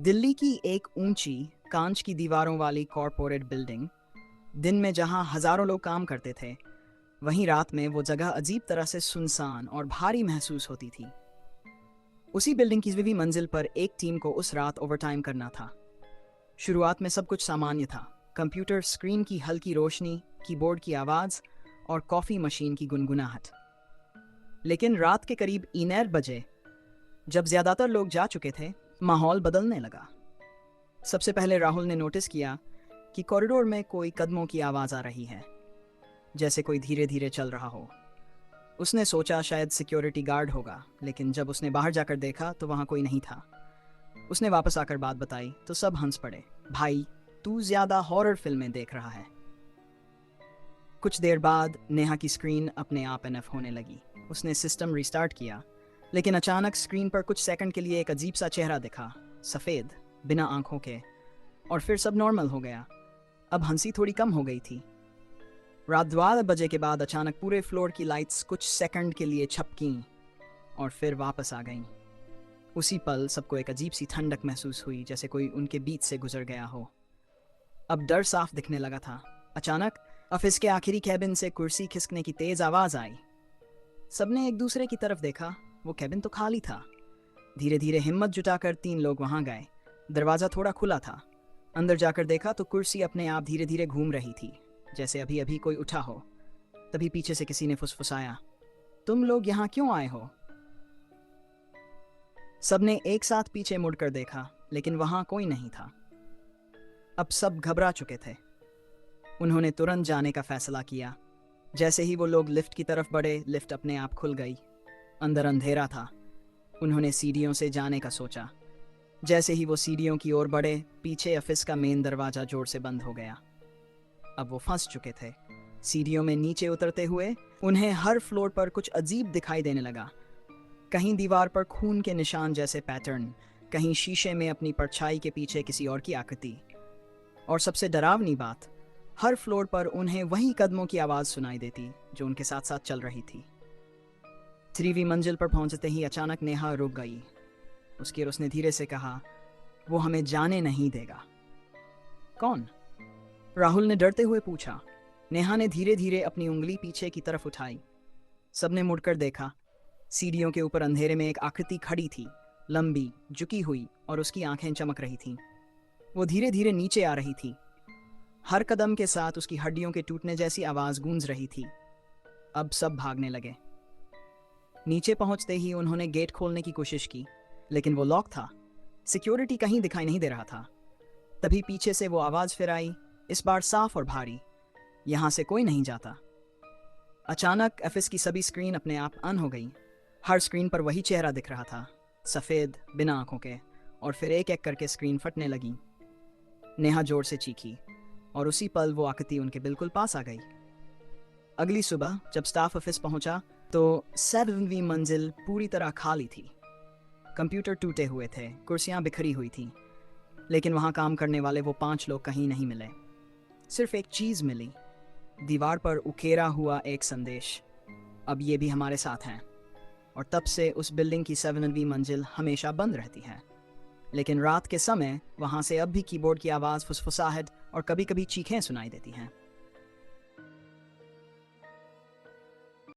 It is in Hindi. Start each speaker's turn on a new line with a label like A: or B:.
A: दिल्ली की एक ऊंची कांच की दीवारों वाली कॉरपोरेट बिल्डिंग, दिन में जहां हजारों लोग काम करते थे, वहीं रात में वो जगह अजीब तरह से सुनसान और भारी महसूस होती थी। उसी बिल्डिंग की 20वीं मंजिल पर एक टीम को उस रात ओवरटाइम करना था। शुरुआत में सब कुछ सामान्य था। कंप्यूटर स्क्रीन की हल्की रोशनी, कीबोर्ड की आवाज और कॉफी मशीन की गुनगुनाहट। लेकिन रात के करीब 9 बजे, जब ज्यादातर लोग जा चुके थे, माहौल बदलने लगा। सबसे पहले राहुल ने नोटिस किया कि कॉरिडोर में कोई कदमों की आवाज आ रही है, जैसे कोई धीरे धीरे चल रहा हो। उसने सोचा शायद सिक्योरिटी गार्ड होगा, लेकिन जब उसने बाहर जाकर देखा तो वहां कोई नहीं था। उसने वापस आकर बात बताई तो सब हंस पड़े। भाई, तू ज्यादा हॉरर फिल्में देख रहा है। कुछ देर बाद नेहा की स्क्रीन अपने आप एनएफ होने लगी। उसने सिस्टम रिस्टार्ट किया, लेकिन अचानक स्क्रीन पर कुछ सेकंड के लिए एक अजीब सा चेहरा दिखा, सफेद, बिना आंखों के, और फिर सब नॉर्मल हो गया। अब हंसी थोड़ी कम हो गई थी। रात 12 बजे के बाद अचानक पूरे फ्लोर की लाइट्स कुछ सेकंड के लिए छपकीं और फिर वापस आ गईं। उसी पल सबको एक अजीब सी ठंडक महसूस हुई, जैसे कोई उनके बीच से गुजर गया हो। अब डर साफ दिखने लगा था। अचानक ऑफिस के आखिरी कैबिन से कुर्सी खिसकने की तेज आवाज आई। सबने एक दूसरे की तरफ देखा। वो कैबिन तो खाली था। धीरे धीरे हिम्मत जुटाकर 3 लोग वहां गए। दरवाजा थोड़ा खुला था। अंदर जाकर देखा तो कुर्सी अपने आप धीरे धीरे घूम रही थी, जैसे अभी अभी कोई उठा हो। तभी पीछे से किसी ने फुसफुसाया, तुम लोग यहाँ क्यों आए हो? सबने एक साथ पीछे मुड़कर देखा, लेकिन वहां कोई नहीं था। अब सब घबरा चुके थे। उन्होंने तुरंत जाने का फैसला किया। जैसे ही वो लोग लिफ्ट की तरफ बढ़े, लिफ्ट अपने आप खुल गई। अंदर अंधेरा था। उन्होंने सीढ़ियों से जाने का सोचा। जैसे ही वो सीढ़ियों की ओर बढ़े, पीछे ऑफिस का मेन दरवाजा जोर से बंद हो गया। अब वो फंस चुके थे। सीढ़ियों में नीचे उतरते हुए उन्हें हर फ्लोर पर कुछ अजीब दिखाई देने लगा। कहीं दीवार पर खून के निशान जैसे पैटर्न, कहीं शीशे में अपनी परछाई के पीछे किसी और की आकृति। और सबसे डरावनी बात, हर फ्लोर पर उन्हें वही कदमों की आवाज सुनाई देती जो उनके साथ साथ चल रही थी। 3वीं मंजिल पर पहुंचते ही अचानक नेहा रुक गई। उसने धीरे से कहा, वो हमें जाने नहीं देगा। कौन? राहुल ने डरते हुए पूछा। नेहा ने धीरे धीरे अपनी उंगली पीछे की तरफ उठाई। सबने मुड़कर देखा। सीढ़ियों के ऊपर अंधेरे में एक आकृति खड़ी थी, लंबी, झुकी हुई, और उसकी आंखें चमक रही थीं। वो धीरे धीरे नीचे आ रही थी। हर कदम के साथ उसकी हड्डियों के टूटने जैसी आवाज गूंज रही थी। अब सब भागने लगे। नीचे पहुंचते ही उन्होंने गेट खोलने की कोशिश की, लेकिन वो लॉक था। सिक्योरिटी कहीं दिखाई नहीं दे रहा था। तभी पीछे से वो आवाज फिर आई, इस बार साफ और भारी, यहां से कोई नहीं जाता। अचानक ऑफिस की सभी स्क्रीन अपने आप ऑन हो गई। हर स्क्रीन पर वही चेहरा दिख रहा था, सफेद, बिना आंखों के, और फिर एक एक करके स्क्रीन फटने लगी। नेहा जोर से चीखी और उसी पल वो आकृति उनके बिल्कुल पास आ गई। अगली सुबह जब स्टाफ ऑफिस पहुंचा तो 7वीं मंजिल पूरी तरह खाली थी। कंप्यूटर टूटे हुए थे, कुर्सियां बिखरी हुई थीं, लेकिन वहां काम करने वाले वो 5 लोग कहीं नहीं मिले। सिर्फ एक चीज मिली, दीवार पर उकेरा हुआ एक संदेश, अब ये भी हमारे साथ हैं। और तब से उस बिल्डिंग की 7वीं मंजिल हमेशा बंद रहती है। लेकिन रात के समय वहां से अब भी कीबोर्ड की आवाज, फुसफुसाहट और कभी कभी चीखें सुनाई देती हैं।